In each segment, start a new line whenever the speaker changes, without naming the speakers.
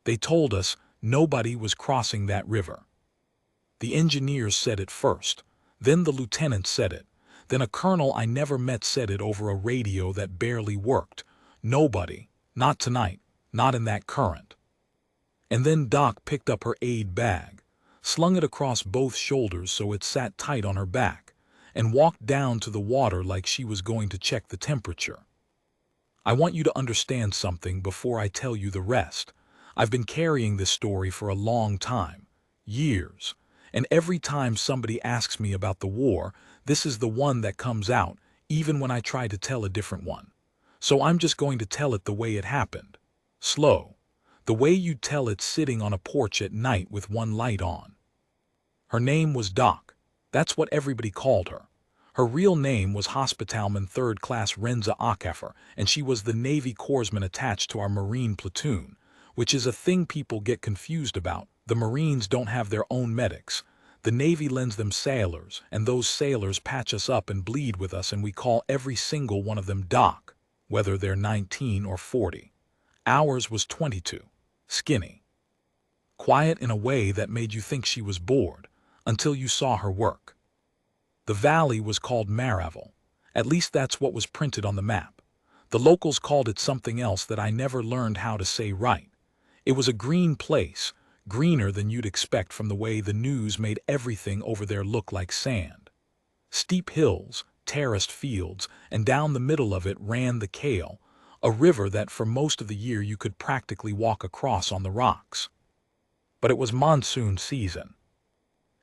They told us nobody was crossing that river. The engineers said it first, then the lieutenant said it, then a colonel I never met said it over a radio that barely worked. Nobody, not tonight, not in that current. And then Doc picked up her aid bag, slung it across both shoulders so it sat tight on her back, and walked down to the water like she was going to check the temperature. I want you to understand something before I tell you the rest. I've been carrying this story for a long time, years, and every time somebody asks me about the war, this is the one that comes out, even when I try to tell a different one. So I'm just going to tell it the way it happened. Slow. The way you'd tell it sitting on a porch at night with one light on. Her name was Doc. That's what everybody called her. Her real name was Hospitalman 3rd Class Renza Ackefer, and she was the Navy corpsman attached to our Marine platoon, which is a thing people get confused about. The Marines don't have their own medics. The Navy lends them sailors, and those sailors patch us up and bleed with us, and we call every single one of them Doc, whether they're 19 or 40. Ours was 22. Skinny. Quiet in a way that made you think she was bored, until you saw her work. The valley was called Maraval. At least that's what was printed on the map. The locals called it something else that I never learned how to say right. It was a green place, greener than you'd expect from the way the news made everything over there look like sand. Steep hills, terraced fields, and down the middle of it ran the Kale, a river that for most of the year you could practically walk across on the rocks. But it was monsoon season.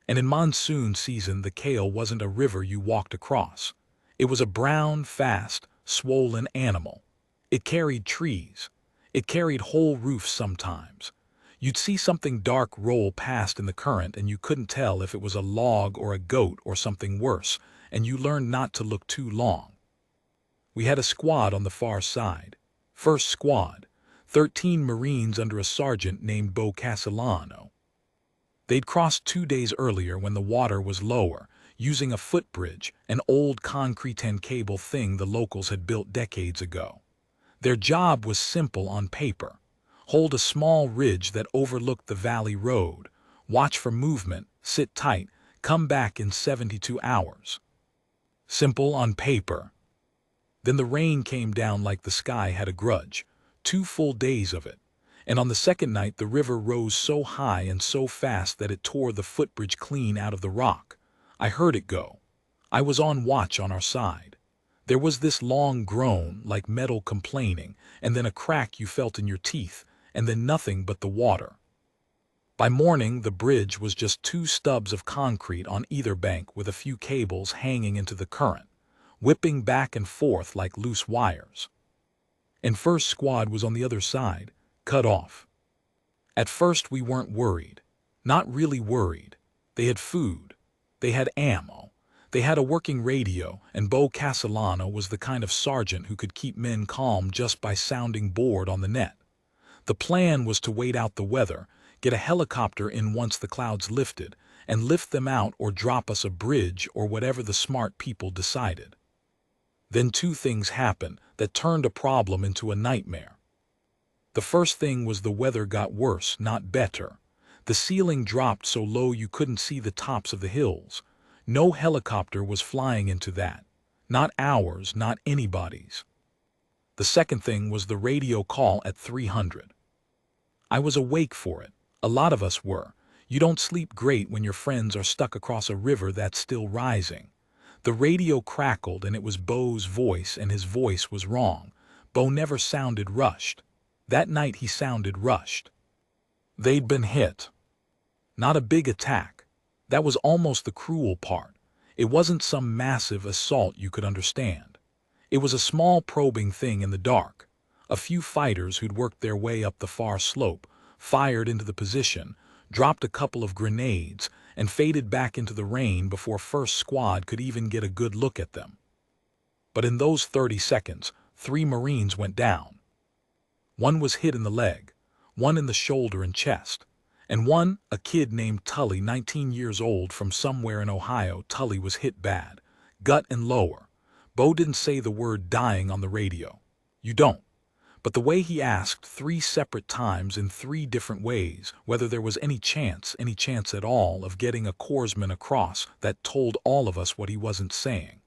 And in monsoon season, the Kale wasn't a river you walked across. It was a brown, fast, swollen animal. It carried trees. It carried whole roofs sometimes. You'd see something dark roll past in the current and you couldn't tell if it was a log or a goat or something worse, and you learned not to look too long. We had a squad on the far side. First squad, 13 Marines under a sergeant named Bo Castellano. They'd crossed 2 days earlier when the water was lower, using a footbridge, an old concrete and cable thing the locals had built decades ago. Their job was simple on paper. Hold a small ridge that overlooked the valley road, watch for movement, sit tight, come back in 72 hours. Simple on paper. Then the rain came down like the sky had a grudge, 2 full days of it. And on the second night the river rose so high and so fast that it tore the footbridge clean out of the rock. I heard it go. I was on watch on our side. There was this long groan, like metal complaining, and then a crack you felt in your teeth, and then nothing but the water. By morning the bridge was just 2 stubs of concrete on either bank with a few cables hanging into the current, whipping back and forth like loose wires. And first squad was on the other side, cut off. At first we weren't worried. Not really worried. They had food. They had ammo. They had a working radio, and Bo Castellano was the kind of sergeant who could keep men calm just by sounding board on the net. The plan was to wait out the weather, get a helicopter in once the clouds lifted, and lift them out or drop us a bridge or whatever the smart people decided. Then 2 things happened that turned a problem into a nightmare. The first thing was the weather got worse, not better. The ceiling dropped so low you couldn't see the tops of the hills. No helicopter was flying into that. Not ours, not anybody's. The second thing was the radio call at 300. I was awake for it. A lot of us were. You don't sleep great when your friends are stuck across a river that's still rising. The radio crackled and it was Bo's voice, and his voice was wrong. Bo never sounded rushed. That night he sounded rushed. They'd been hit. Not a big attack. That was almost the cruel part. It wasn't some massive assault you could understand. It was a small probing thing in the dark. A few fighters who'd worked their way up the far slope, fired into the position, dropped a couple of grenades, and faded back into the rain before first squad could even get a good look at them. But in those 30 seconds, 3 Marines went down. One was hit in the leg, one in the shoulder and chest, and one, a kid named Tully, 19 years old from somewhere in Ohio. Tully was hit bad, gut and lower. Bo didn't say the word dying on the radio. You don't. But the way he asked 3 separate times in 3 different ways whether there was any chance at all of getting a corpsman across, that told all of us what he wasn't saying.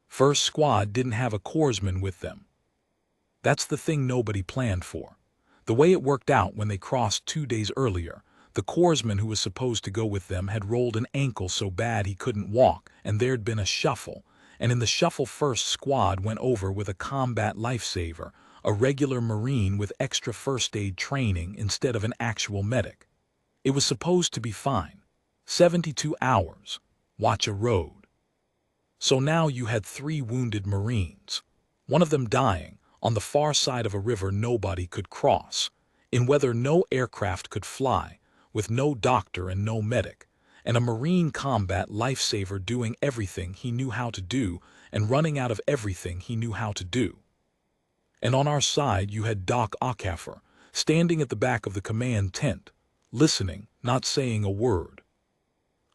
First squad didn't have a corpsman with them. That's the thing nobody planned for. The way it worked out when they crossed 2 days earlier, the corpsman who was supposed to go with them had rolled an ankle so bad he couldn't walk, and there'd been a shuffle, and in the shuffle first squad went over with a combat lifesaver, a regular Marine with extra first aid training instead of an actual medic. It was supposed to be fine. 72 hours. Watch a road. So now you had 3 wounded Marines. One of them dying, on the far side of a river nobody could cross, in weather no aircraft could fly, with no doctor and no medic, and a Marine combat lifesaver doing everything he knew how to do and running out of everything he knew how to do. And on our side you had Doc Okafor, standing at the back of the command tent, listening, not saying a word.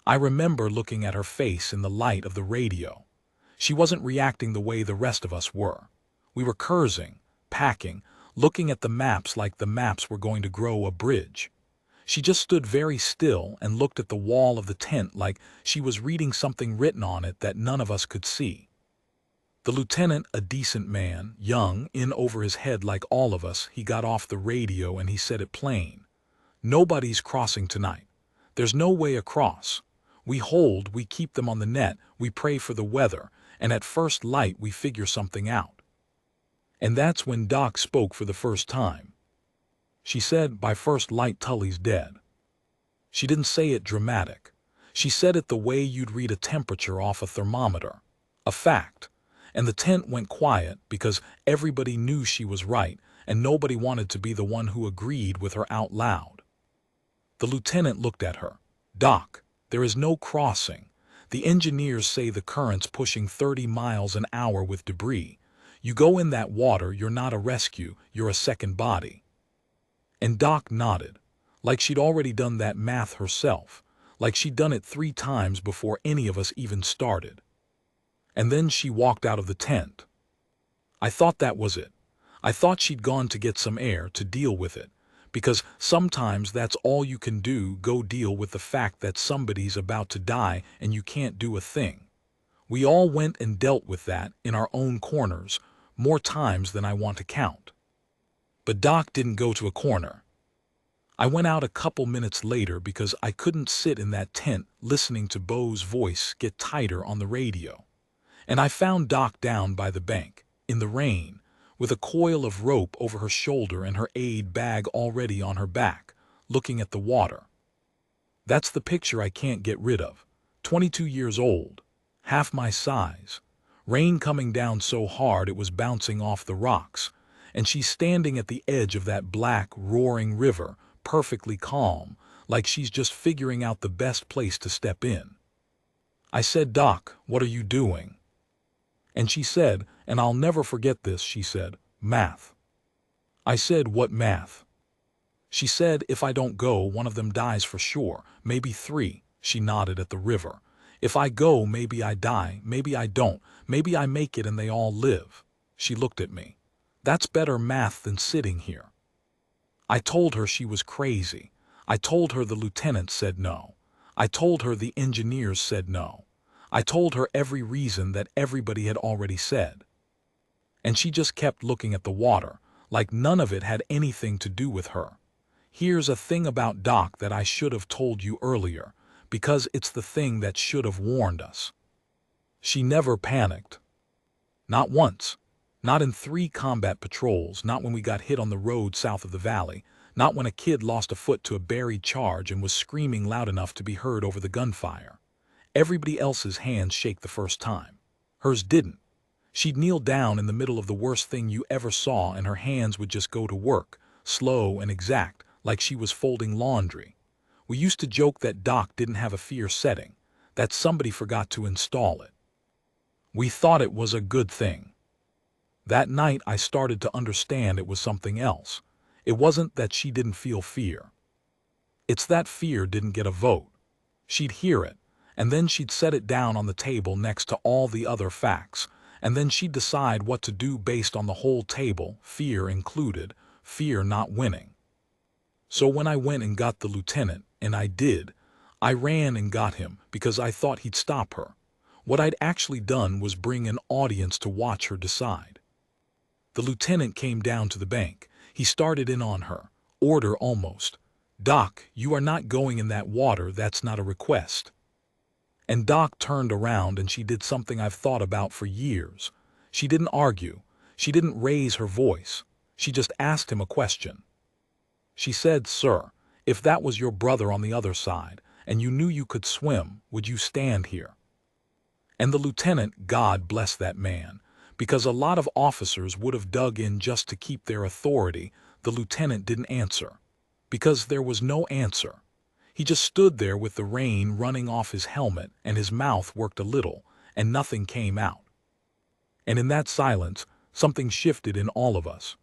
I remember looking at her face in the light of the radio. She wasn't reacting the way the rest of us were. We were cursing, packing, looking at the maps like the maps were going to grow a bridge. She just stood very still and looked at the wall of the tent like she was reading something written on it that none of us could see. The lieutenant, a decent man, young, in over his head like all of us, he got off the radio and he said it plain. Nobody's crossing tonight. There's no way across. We hold, we keep them on the net, we pray for the weather, and at first light we figure something out. And that's when Doc spoke for the first time. She said, by first light Tully's dead. She didn't say it dramatic. She said it the way you'd read a temperature off a thermometer. A fact. And the tent went quiet because everybody knew she was right and nobody wanted to be the one who agreed with her out loud. The lieutenant looked at her. Doc, there is no crossing. The engineers say the current's pushing 30 miles an hour with debris. You go in that water, you're not a rescue, you're a second body. And Doc nodded, like she'd already done that math herself, like she'd done it 3 times before any of us even started. And then she walked out of the tent. I thought that was it. I thought she'd gone to get some air to deal with it, because sometimes that's all you can do, go deal with the fact that somebody's about to die and you can't do a thing. We all went and dealt with that in our own corners, more times than I want to count. But Doc didn't go to a corner. I went out a couple minutes later because I couldn't sit in that tent listening to Bo's voice get tighter on the radio. And I found Doc down by the bank, in the rain, with a coil of rope over her shoulder and her aid bag already on her back, looking at the water. That's the picture I can't get rid of. 22 years old, half my size, rain coming down so hard it was bouncing off the rocks, and she's standing at the edge of that black, roaring river, perfectly calm, like she's just figuring out the best place to step in. I said, Doc, what are you doing? And she said, and I'll never forget this, she said, math. I said, what math? She said, if I don't go, one of them dies for sure, maybe 3, she nodded at the river. If I go, maybe I die, maybe I don't, maybe I make it and they all live. She looked at me. That's better math than sitting here. I told her she was crazy. I told her the lieutenant said no. I told her the engineers said no. I told her every reason that everybody had already said. And she just kept looking at the water, like none of it had anything to do with her. Here's a thing about Doc that I should have told you earlier, because it's the thing that should have warned us. She never panicked. Not once. Not in 3 combat patrols, not when we got hit on the road south of the valley, not when a kid lost a foot to a buried charge and was screaming loud enough to be heard over the gunfire. Everybody else's hands shake the first time. Hers didn't. She'd kneel down in the middle of the worst thing you ever saw and her hands would just go to work, slow and exact, like she was folding laundry. We used to joke that Doc didn't have a fear setting, that somebody forgot to install it. We thought it was a good thing. That night I started to understand it was something else. It wasn't that she didn't feel fear. It's that fear didn't get a vote. She'd hear it, and then she'd set it down on the table next to all the other facts, and then she'd decide what to do based on the whole table, fear included, fear not winning. So when I went and got the lieutenant, and I did, I ran and got him because I thought he'd stop her. What I'd actually done was bring an audience to watch her decide. The lieutenant came down to the bank. He started in on her. Order almost. Doc, you are not going in that water, that's not a request. And Doc turned around and she did something I've thought about for years. She didn't argue. She didn't raise her voice. She just asked him a question. She said, "Sir, if that was your brother on the other side, and you knew you could swim, would you stand here?" And the lieutenant, God bless that man, because a lot of officers would have dug in just to keep their authority, the lieutenant didn't answer. Because there was no answer. He just stood there with the rain running off his helmet, and his mouth worked a little, and nothing came out. And in that silence, something shifted in all of us.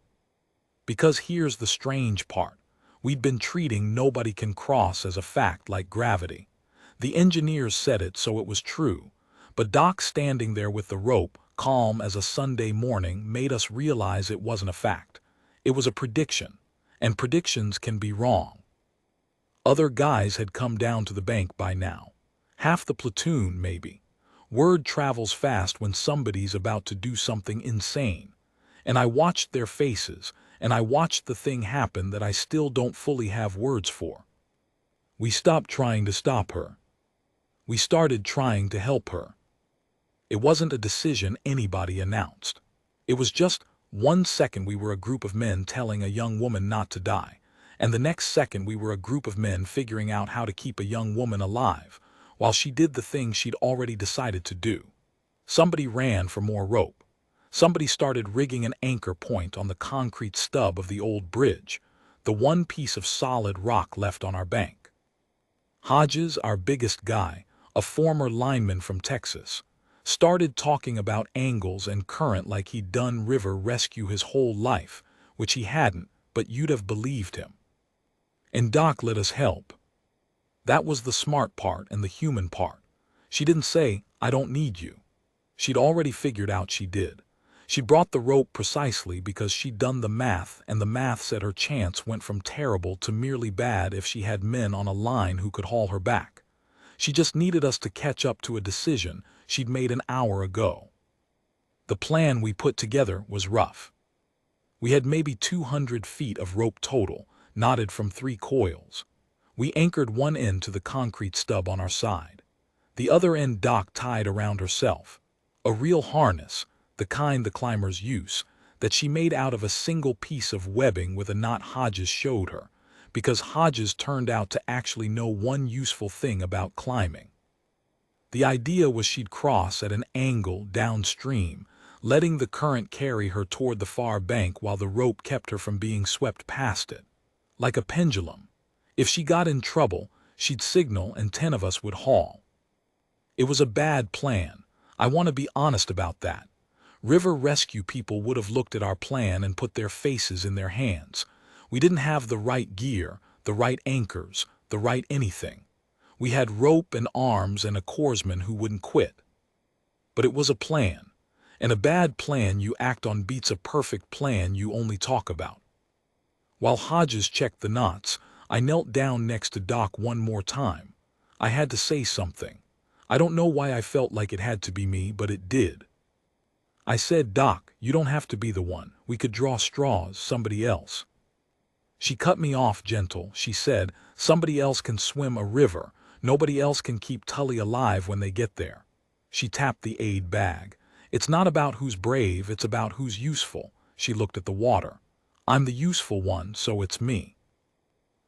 Because here's the strange part. We'd been treating nobody can cross as a fact like gravity. The engineers said it, so it was true. But Doc standing there with the rope, calm as a Sunday morning, made us realize it wasn't a fact. It was a prediction. And predictions can be wrong. Other guys had come down to the bank by now. Half the platoon, maybe. Word travels fast when somebody's about to do something insane. And I watched their faces, and I watched the thing happen that I still don't fully have words for. We stopped trying to stop her. We started trying to help her. It wasn't a decision anybody announced. It was just 1 second we were a group of men telling a young woman not to die, and the next second we were a group of men figuring out how to keep a young woman alive, while she did the thing she'd already decided to do. Somebody ran for more rope. Somebody started rigging an anchor point on the concrete stub of the old bridge, the one piece of solid rock left on our bank. Hodges, our biggest guy, a former lineman from Texas, started talking about angles and current like he'd done river rescue his whole life, which he hadn't, but you'd have believed him. And Doc let us help. That was the smart part and the human part. She didn't say, "I don't need you." She'd already figured out she did. She brought the rope precisely because she'd done the math, and the math said her chance went from terrible to merely bad if she had men on a line who could haul her back. She just needed us to catch up to a decision she'd made an hour ago. The plan we put together was rough. We had maybe 200 feet of rope total, knotted from 3 coils. We anchored one end to the concrete stub on our side. The other end Doc tied around herself. A real harness, the kind the climbers use, that she made out of a single piece of webbing with a knot Hodges showed her, because Hodges turned out to actually know one useful thing about climbing. The idea was she'd cross at an angle downstream, letting the current carry her toward the far bank while the rope kept her from being swept past it. Like a pendulum. If she got in trouble, she'd signal and 10 of us would haul. It was a bad plan. I want to be honest about that. River rescue people would have looked at our plan and put their faces in their hands. We didn't have the right gear, the right anchors, the right anything. We had rope and arms and a corpsman who wouldn't quit. But it was a plan. And a bad plan you act on beats a perfect plan you only talk about. While Hodges checked the knots, I knelt down next to Doc one more time. I had to say something. I don't know why I felt like it had to be me, but it did. I said, "Doc, you don't have to be the one. We could draw straws, somebody else." She cut me off gentle. She said, "Somebody else can swim a river. Nobody else can keep Tully alive when they get there." She tapped the aid bag. "It's not about who's brave, it's about who's useful." She looked at the water. "I'm the useful one, so it's me."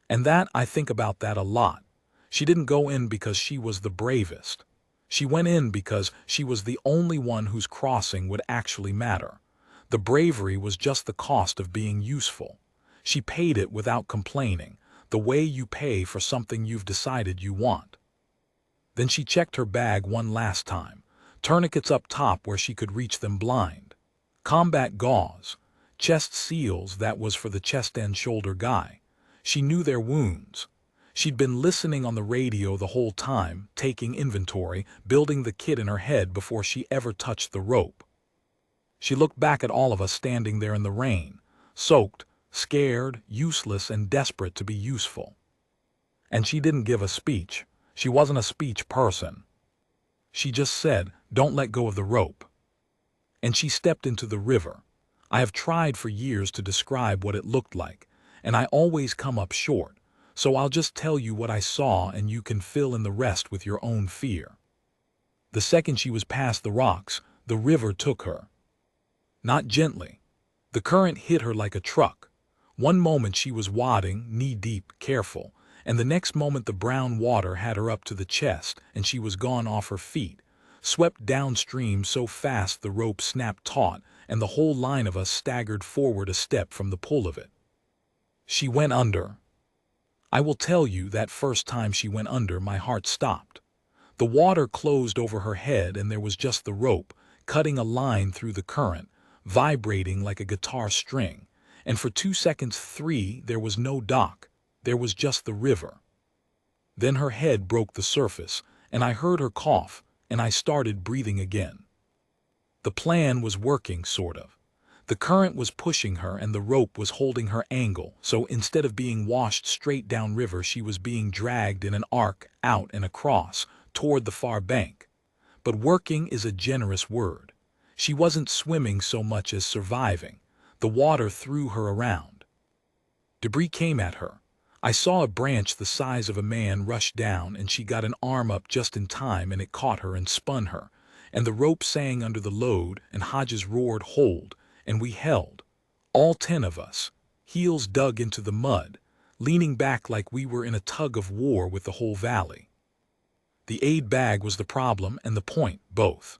And I think about that a lot. She didn't go in because she was the bravest. She went in because she was the only one whose crossing would actually matter. The bravery was just the cost of being useful. She paid it without complaining, the way you pay for something you've decided you want. Then she checked her bag one last time. Tourniquets up top where she could reach them blind. Combat gauze. Chest seals, that was for the chest and shoulder guy. She knew their wounds. She'd been listening on the radio the whole time, taking inventory, building the kit in her head before she ever touched the rope. She looked back at all of us standing there in the rain, soaked, scared, useless, and desperate to be useful. And she didn't give a speech. She wasn't a speech person. She just said, "Don't let go of the rope." And she stepped into the river. I have tried for years to describe what it looked like, and I always come up short, so I'll just tell you what I saw and you can fill in the rest with your own fear. The second she was past the rocks, the river took her. Not gently. The current hit her like a truck. One moment she was wading, knee-deep, careful, and the next moment the brown water had her up to the chest and she was gone off her feet, swept downstream so fast the rope snapped taut and the whole line of us staggered forward a step from the pull of it. She went under. I will tell you, that first time she went under, my heart stopped. The water closed over her head and there was just the rope, cutting a line through the current, vibrating like a guitar string, and for 2 seconds, 3, there was no dock, there was just the river. Then her head broke the surface, and I heard her cough, and I started breathing again. The plan was working, sort of. The current was pushing her and the rope was holding her angle, so instead of being washed straight downriver, she was being dragged in an arc, out and across, toward the far bank. But working is a generous word. She wasn't swimming so much as surviving. The water threw her around. Debris came at her. I saw a branch the size of a man rush down and she got an arm up just in time and it caught her and spun her, and the rope sang under the load and Hodges roared, "Hold," and we held. All 10 of us, heels dug into the mud, leaning back like we were in a tug of war with the whole valley. The aid bag was the problem and the point, both.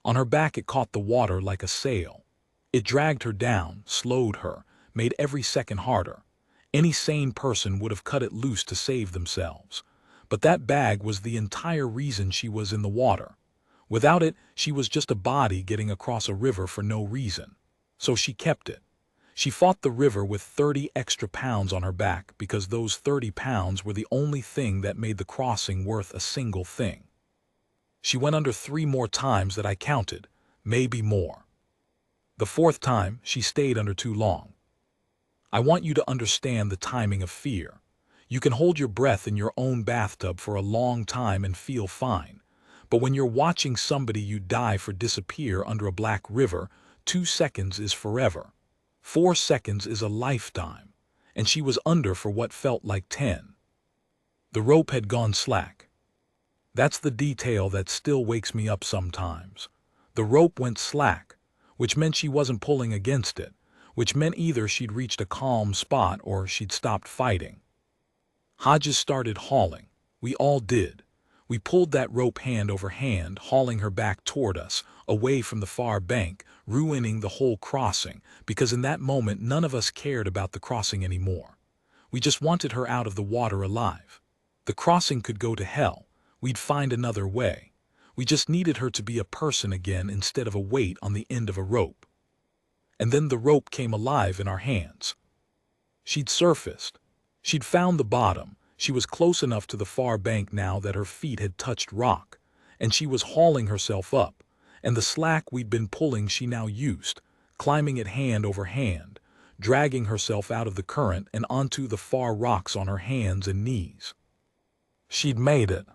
On her back it caught the water like a sail. It dragged her down, slowed her, made every second harder. Any sane person would have cut it loose to save themselves. But that bag was the entire reason she was in the water. Without it, she was just a body getting across a river for no reason. So she kept it. She fought the river with 30 extra pounds on her back because those 30 pounds were the only thing that made the crossing worth a single thing. She went under 3 more times that I counted, maybe more. The 4th time, she stayed under too long. I want you to understand the timing of fear. You can hold your breath in your own bathtub for a long time and feel fine. But when you're watching somebody you die for disappear under a black river, 2 seconds is forever. 4 seconds is a lifetime. And she was under for what felt like 10. The rope had gone slack. That's the detail that still wakes me up sometimes. The rope went slack, which meant she wasn't pulling against it, which meant either she'd reached a calm spot or she'd stopped fighting. Hodges started hauling. We all did. We pulled that rope hand over hand, hauling her back toward us, away from the far bank, ruining the whole crossing, because in that moment none of us cared about the crossing anymore. We just wanted her out of the water alive. The crossing could go to hell. We'd find another way. We just needed her to be a person again instead of a weight on the end of a rope. And then the rope came alive in our hands. She'd surfaced. She'd found the bottom. She was close enough to the far bank now that her feet had touched rock, and she was hauling herself up, and the slack we'd been pulling she now used, climbing it hand over hand, dragging herself out of the current and onto the far rocks on her hands and knees. She'd made it.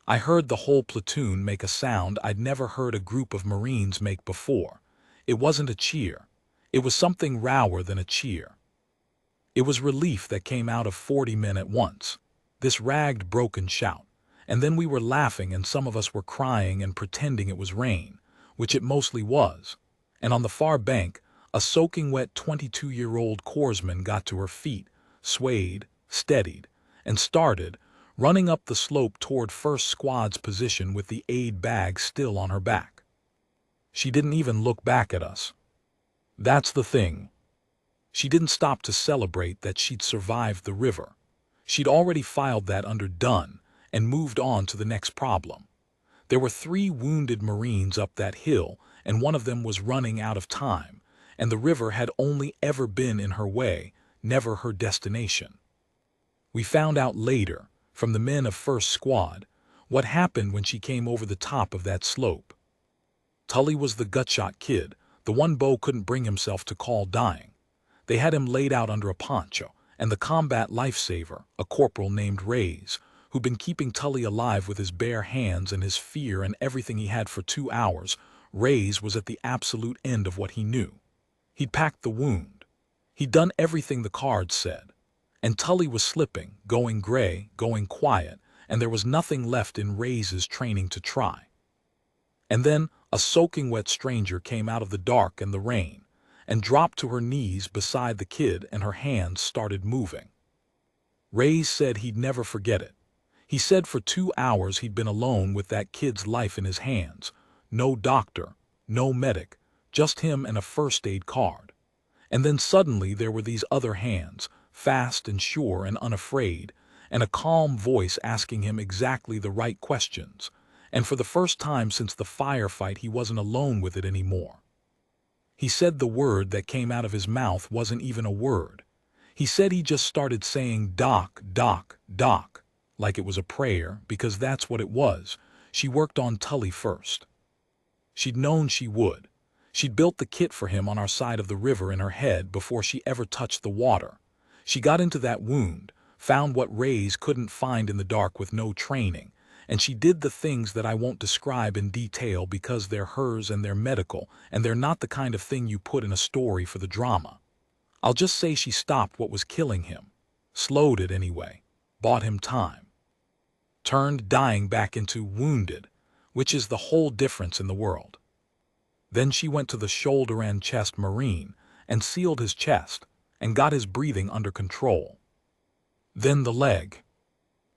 I heard the whole platoon make a sound I'd never heard a group of Marines make before. It wasn't a cheer. It was something rawer than a cheer. It was relief that came out of 40 men at once, this ragged, broken shout. And then we were laughing and some of us were crying and pretending it was rain, which it mostly was. And on the far bank, a soaking wet 22-year-old corpsman got to her feet, swayed, steadied, and started, running up the slope toward first squad's position with the aid bag still on her back. She didn't even look back at us. That's the thing. She didn't stop to celebrate that she'd survived the river. She'd already filed that under done and moved on to the next problem. There were 3 wounded Marines up that hill, and one of them was running out of time, and the river had only ever been in her way, never her destination. We found out later, from the men of First Squad, what happened when she came over the top of that slope. Tully was the gutshot kid, the one Bo couldn't bring himself to call dying. They had him laid out under a poncho, and the combat lifesaver, a corporal named Rays, who'd been keeping Tully alive with his bare hands and his fear and everything he had for 2 hours. Rays was at the absolute end of what he knew. He'd packed the wound. He'd done everything the cards said. And Tully was slipping, going gray, going quiet, and there was nothing left in Rays's training to try. And then a soaking wet stranger came out of the dark and the rain, and dropped to her knees beside the kid, and her hands started moving. Rays said he'd never forget it. He said for 2 hours he'd been alone with that kid's life in his hands. No doctor, no medic, just him and a first aid card. And then suddenly there were these other hands, fast and sure and unafraid, and a calm voice asking him exactly the right questions. And for the first time since the firefight, he wasn't alone with it anymore. He said the word that came out of his mouth wasn't even a word. He said he just started saying doc, doc, doc, like it was a prayer, because that's what it was. She worked on Tully first. She'd known she would. She'd built the kit for him on our side of the river in her head before she ever touched the water. She got into that wound, found what Rays couldn't find in the dark with no training, and she did the things that I won't describe in detail because they're hers and they're medical, and they're not the kind of thing you put in a story for the drama. I'll just say she stopped what was killing him, slowed it anyway, bought him time. Turned dying back into wounded, which is the whole difference in the world. Then she went to the shoulder and chest Marine and sealed his chest and got his breathing under control. Then the leg.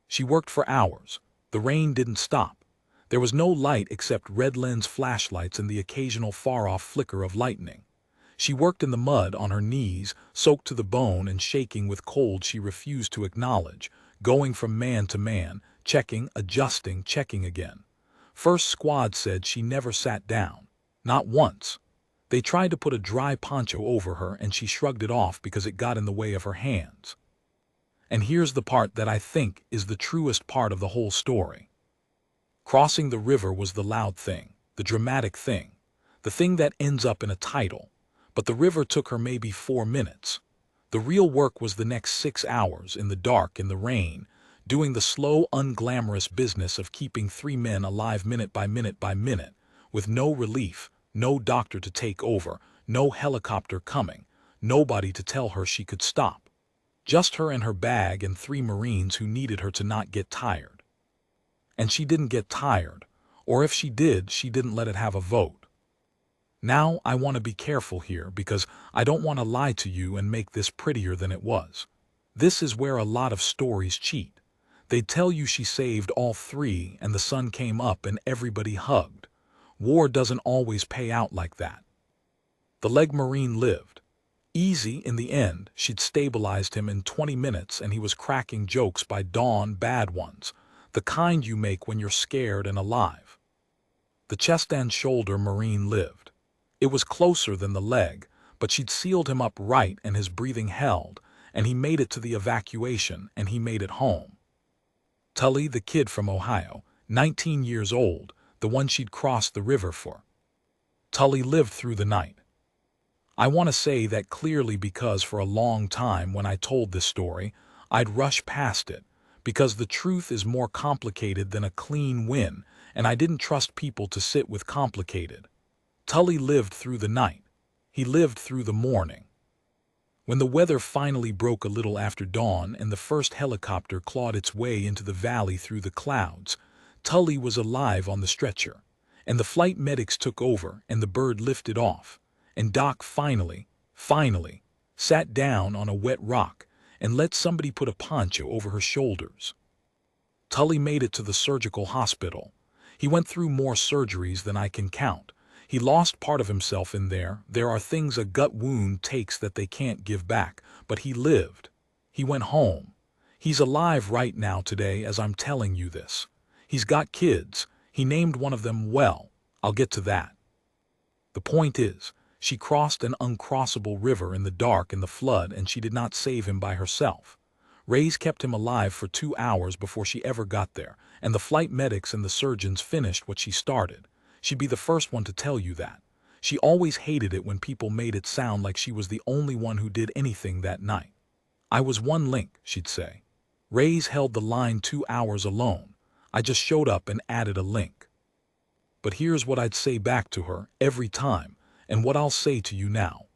She worked for hours. The rain didn't stop. There was no light except red lens flashlights and the occasional far-off flicker of lightning. She worked in the mud on her knees, soaked to the bone and shaking with cold she refused to acknowledge, going from man to man, checking, adjusting, checking again. First squad said she never sat down. Not once. They tried to put a dry poncho over her and she shrugged it off because it got in the way of her hands. And here's the part that I think is the truest part of the whole story. Crossing the river was the loud thing, the dramatic thing, the thing that ends up in a title. But the river took her maybe 4 minutes. The real work was the next 6 hours in the dark, in the rain, doing the slow, unglamorous business of keeping 3 men alive minute by minute by minute, with no relief, no doctor to take over, no helicopter coming, nobody to tell her she could stop. Just her and her bag and 3 Marines who needed her to not get tired. And she didn't get tired, or if she did, she didn't let it have a vote. Now I want to be careful here because I don't want to lie to you and make this prettier than it was. This is where a lot of stories cheat. They'd tell you she saved all 3 and the sun came up and everybody hugged. War doesn't always pay out like that. The leg Marine lived. Easy in the end, she'd stabilized him in 20 minutes and he was cracking jokes by dawn, bad ones, the kind you make when you're scared and alive. The chest and shoulder Marine lived. It was closer than the leg, but she'd sealed him up right and his breathing held, and he made it to the evacuation and he made it home. Tully, the kid from Ohio, 19 years old, the one she'd crossed the river for. Tully lived through the night. I want to say that clearly because for a long time when I told this story, I'd rush past it, because the truth is more complicated than a clean win, and I didn't trust people to sit with complicated. Tully lived through the night. He lived through the morning. When the weather finally broke a little after dawn and the first helicopter clawed its way into the valley through the clouds, Tully was alive on the stretcher, and the flight medics took over and the bird lifted off, and Doc finally, sat down on a wet rock and let somebody put a poncho over her shoulders. Tully made it to the surgical hospital. He went through more surgeries than I can count. He lost part of himself in there. There are things a gut wound takes that they can't give back, but he lived. He went home. He's alive right now today as I'm telling you this. He's got kids. He named one of them well. I'll get to that. The point is, she crossed an uncrossable river in the dark in the flood and she did not save him by herself. Rays kept him alive for 2 hours before she ever got there, and the flight medics and the surgeons finished what she started. She'd be the first one to tell you that. She always hated it when people made it sound like she was the only one who did anything that night. I was one link, she'd say. Ray's held the line 2 hours alone. I just showed up and added a link. But here's what I'd say back to her every time, and what I'll say to you now.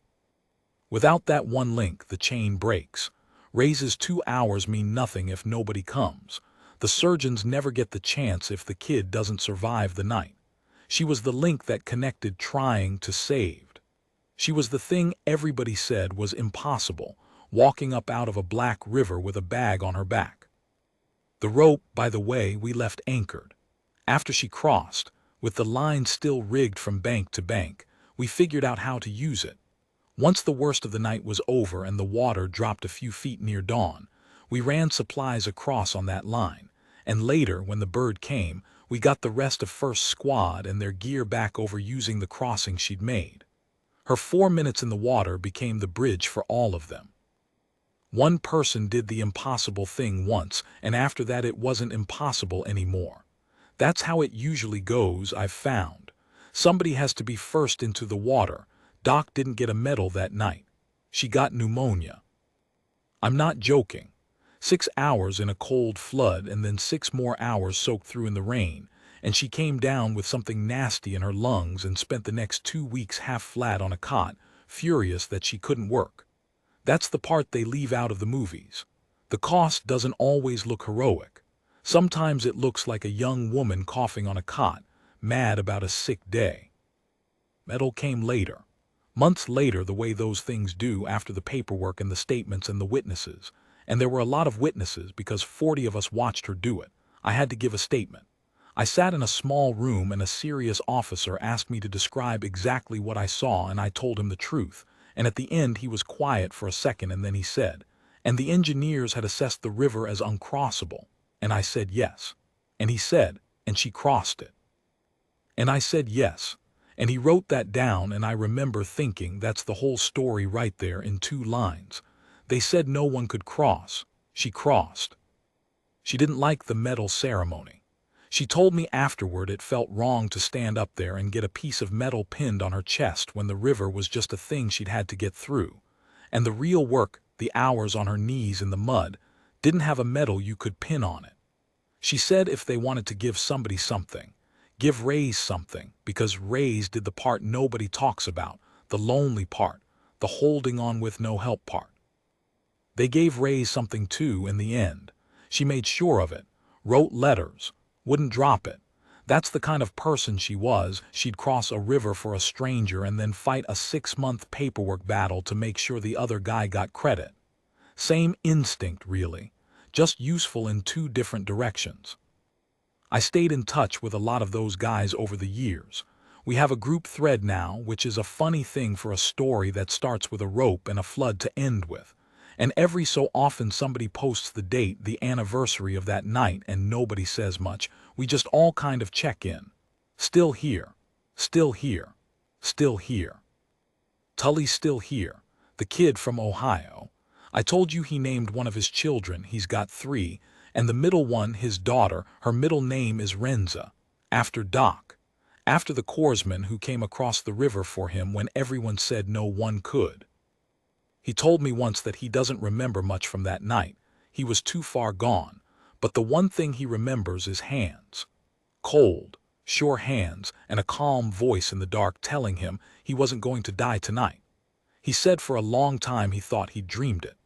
Without that one link, the chain breaks. Ray's 2 hours mean nothing if nobody comes. The surgeons never get the chance if the kid doesn't survive the night. She was the link that connected trying to saved. She was the thing everybody said was impossible, walking up out of a black river with a bag on her back. The rope, by the way, we left anchored. After she crossed, with the line still rigged from bank to bank, we figured out how to use it. Once the worst of the night was over and the water dropped a few feet near dawn, we ran supplies across on that line, and later, when the bird came, we got the rest of First Squad and their gear back over using the crossing she'd made. Her 4 minutes in the water became the bridge for all of them. One person did the impossible thing once, and after that it wasn't impossible anymore. That's how it usually goes, I've found. Somebody has to be first into the water. Doc didn't get a medal that night. She got pneumonia. I'm not joking. 6 hours in a cold flood and then 6 more hours soaked through in the rain, and she came down with something nasty in her lungs and spent the next 2 weeks half flat on a cot, furious that she couldn't work. That's the part they leave out of the movies. The cost doesn't always look heroic. Sometimes it looks like a young woman coughing on a cot, mad about a sick day. Medal came later. Months later, the way those things do after the paperwork and the statements and the witnesses. And there were a lot of witnesses because 40 of us watched her do it. I had to give a statement. I sat in a small room and a serious officer asked me to describe exactly what I saw, and I told him the truth. And at the end he was quiet for a second and then he said, "And the engineers had assessed the river as uncrossable." And I said yes. And he said, "And she crossed it." And I said yes. And he wrote that down, and I remember thinking that's the whole story right there in 2 lines. They said no one could cross. She crossed. She didn't like the medal ceremony. She told me afterward it felt wrong to stand up there and get a piece of metal pinned on her chest when the river was just a thing she'd had to get through. And the real work, the hours on her knees in the mud, didn't have a medal you could pin on it. She said if they wanted to give somebody something, give Ray's something, because Ray's did the part nobody talks about, the lonely part, the holding on with no help part. They gave Ray's something too in the end. She made sure of it, wrote letters, wouldn't drop it. That's the kind of person she was. She'd cross a river for a stranger and then fight a 6-month paperwork battle to make sure the other guy got credit. Same instinct, really, just useful in 2 different directions. I stayed in touch with a lot of those guys over the years. We have a group thread now, which is a funny thing for a story that starts with a rope and a flood to end with. And every so often somebody posts the date, the anniversary of that night, and nobody says much. We just all kind of check in. Still here. Still here. Still here. Tully's still here. The kid from Ohio. I told you he named one of his children. He's got 3. And the middle one, his daughter, her middle name is Renza, after Doc, after the corpsman who came across the river for him when everyone said no one could. He told me once that he doesn't remember much from that night. He was too far gone, but the one thing he remembers is hands. Cold, sure hands, and a calm voice in the dark telling him he wasn't going to die tonight. He said for a long time he thought he'd dreamed it.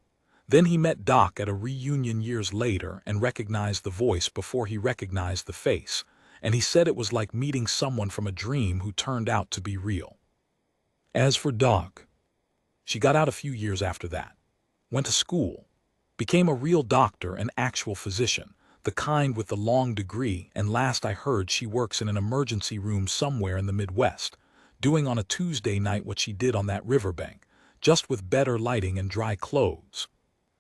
Then he met Doc at a reunion years later and recognized the voice before he recognized the face, and he said it was like meeting someone from a dream who turned out to be real. As for Doc, she got out a few years after that, went to school, became a real doctor, an actual physician, the kind with the long degree, and last I heard she works in an emergency room somewhere in the Midwest, doing on a Tuesday night what she did on that riverbank, just with better lighting and dry clothes.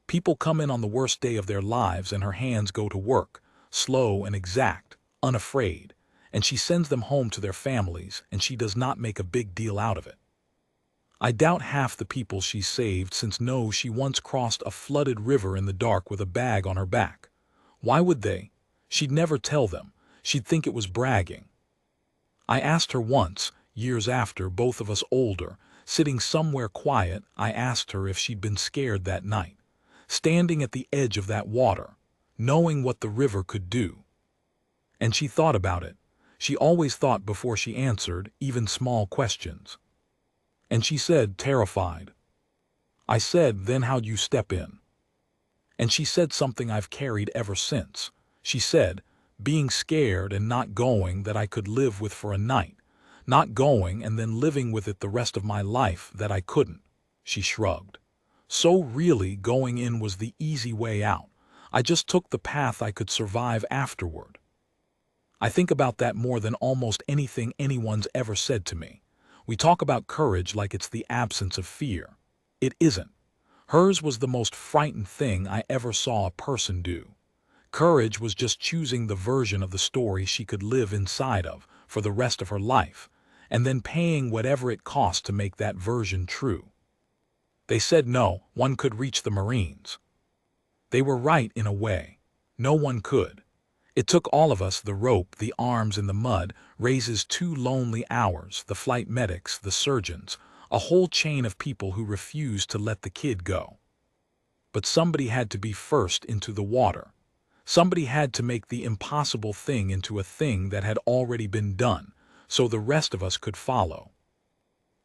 People come in on the worst day of their lives and her hands go to work, slow and exact, unafraid, and she sends them home to their families, and she does not make a big deal out of it. I doubt half the people she saved, since no, she once crossed a flooded river in the dark with a bag on her back. Why would they? She'd never tell them. She'd think it was bragging. I asked her once, years after, both of us older, sitting somewhere quiet, I asked her if she'd been scared that night, standing at the edge of that water, knowing what the river could do. And she thought about it. She always thought before she answered, even small questions. And she said, terrified. I said, then how'd you step in? And she said something I've carried ever since. She said, being scared and not going that I could live with for a night, not going and then living with it the rest of my life that I couldn't. She shrugged. So really going in was the easy way out. I just took the path I could survive afterward. I think about that more than almost anything anyone's ever said to me. We talk about courage like it's the absence of fear. It isn't. Hers was the most frightened thing I ever saw a person do. Courage was just choosing the version of the story she could live inside of for the rest of her life, and then paying whatever it cost to make that version true. They said no one could reach the Marines. They were right in a way. No one could. It took all of us, the rope, the arms in the mud, raises 2 lonely hours, the flight medics, the surgeons, a whole chain of people who refused to let the kid go. But somebody had to be first into the water. Somebody had to make the impossible thing into a thing that had already been done, so the rest of us could follow.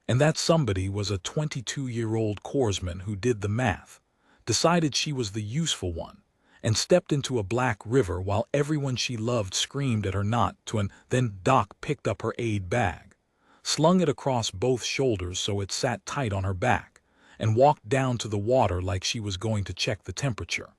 And that somebody was a 22-year-old corpsman who did the math, decided she was the useful one, and stepped into a black river while everyone she loved screamed at her not to, and then Doc picked up her aid bag, slung it across both shoulders so it sat tight on her back, and walked down to the water like she was going to check the temperature.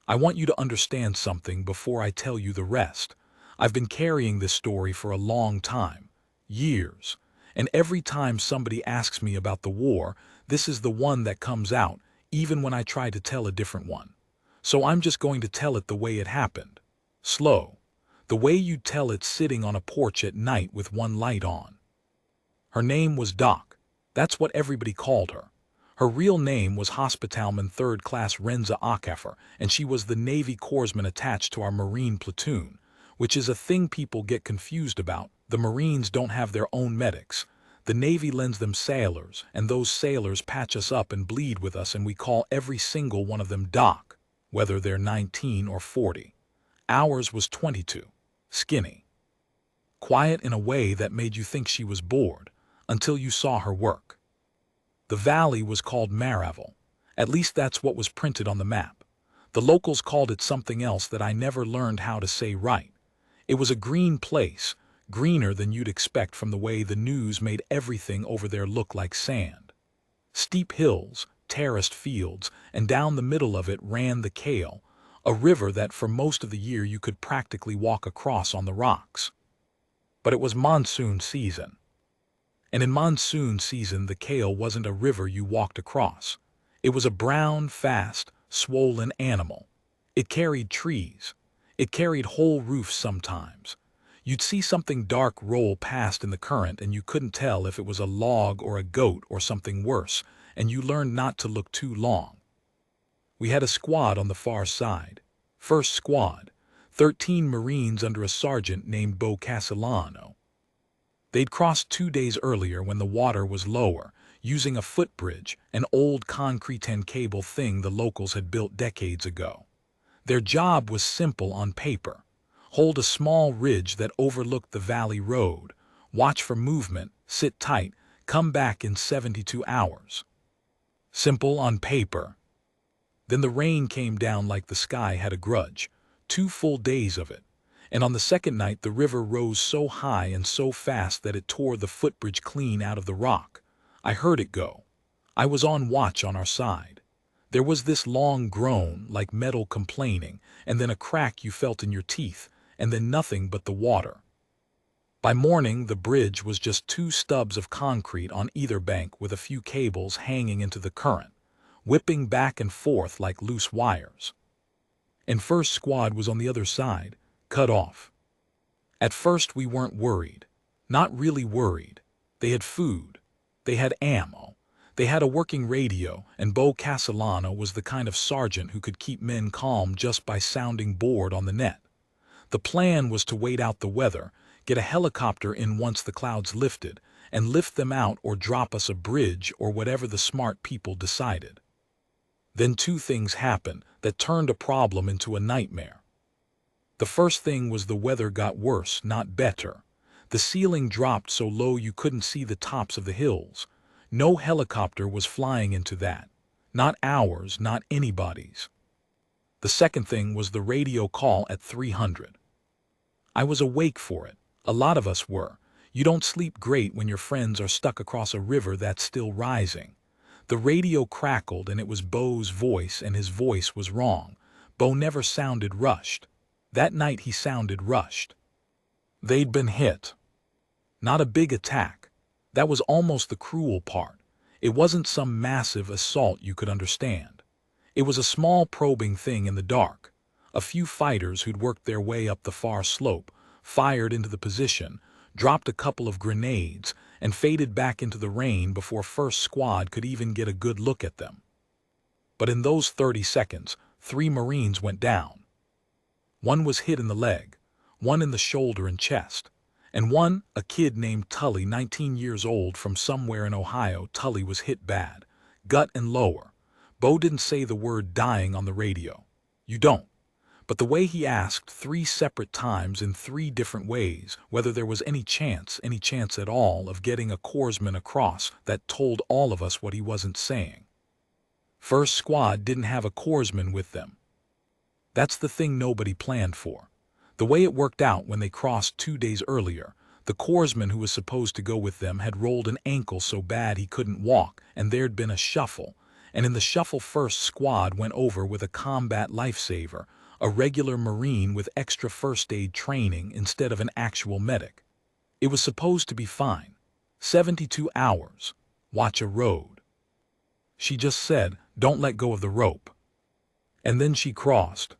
I want you to understand something before I tell you the rest. I've been carrying this story for a long time, years, and every time somebody asks me about the war, this is the one that comes out, even when I try to tell a different one. So I'm just going to tell it the way it happened. Slow. The way you'd tell it sitting on a porch at night with one light on. Her name was Doc. That's what everybody called her. Her real name was Hospitalman 3rd Class Renza Ackefer, and she was the Navy corpsman attached to our Marine platoon, which is a thing people get confused about. The Marines don't have their own medics. The Navy lends them sailors, and those sailors patch us up and bleed with us, and we call every single one of them Doc, whether they're 19 or 40. Ours was 22. Skinny. Quiet in a way that made you think she was bored, until you saw her work. The valley was called Maraval. At least that's what was printed on the map. The locals called it something else that I never learned how to say right. It was a green place, greener than you'd expect from the way the news made everything over there look like sand. Steep hills, terraced fields, and down the middle of it ran the Kale, a river that for most of the year you could practically walk across on the rocks. But it was monsoon season. And in monsoon season the Kale wasn't a river you walked across. It was a brown, fast, swollen animal. It carried trees. It carried whole roofs sometimes. You'd see something dark roll past in the current and you couldn't tell if it was a log or a goat or something worse, and you learned not to look too long. We had a squad on the far side. First squad, 13 Marines under a sergeant named Bo Castellano. They'd crossed 2 days earlier when the water was lower, using a footbridge, an old concrete and cable thing the locals had built decades ago. Their job was simple on paper. Hold a small ridge that overlooked the valley road, watch for movement, sit tight, come back in 72 hours. Simple on paper. Then the rain came down like the sky had a grudge, 2 full days of it. And on the second night the river rose so high and so fast that it tore the footbridge clean out of the rock. I heard it go. I was on watch on our side. There was this long groan, like metal complaining, and then a crack you felt in your teeth, and then nothing but the water. By morning the bridge was just 2 stubs of concrete on either bank with a few cables hanging into the current, whipping back and forth like loose wires. And first squad was on the other side, cut off. At first we weren't worried. Not really worried. They had food. They had ammo. They had a working radio, and Bo Castellano was the kind of sergeant who could keep men calm just by sounding board on the net. The plan was to wait out the weather, get a helicopter in once the clouds lifted, and lift them out or drop us a bridge or whatever the smart people decided. Then two things happened that turned a problem into a nightmare. The first thing was the weather got worse, not better. The ceiling dropped so low you couldn't see the tops of the hills. No helicopter was flying into that. Not ours, not anybody's. The second thing was the radio call at 300. I was awake for it. A lot of us were. You don't sleep great when your friends are stuck across a river that's still rising. The radio crackled and it was Bo's voice, and his voice was wrong. Bo never sounded rushed. That night he sounded rushed. They'd been hit. Not a big attack. That was almost the cruel part. It wasn't some massive assault you could understand. It was a small probing thing in the dark. A few fighters who'd worked their way up the far slope, fired into the position, dropped a couple of grenades, and faded back into the rain before first squad could even get a good look at them. But in those 30 seconds, 3 Marines went down. One was hit in the leg, one in the shoulder and chest, and one, a kid named Tully, 19 years old from somewhere in Ohio. Tully was hit bad, gut and lower. Bo didn't say the word dying on the radio. You don't. But the way he asked 3 separate times in 3 different ways whether there was any chance at all, of getting a corpsman across, that told all of us what he wasn't saying. First squad didn't have a corpsman with them. That's the thing nobody planned for. The way it worked out when they crossed 2 days earlier, the corpsman who was supposed to go with them had rolled an ankle so bad he couldn't walk, and there'd been a shuffle, and in the shuffle first squad went over with a combat lifesaver, a regular Marine with extra first aid training instead of an actual medic. It was supposed to be fine. 72 hours. Watch a road. She just said, don't let go of the rope. And then she crossed.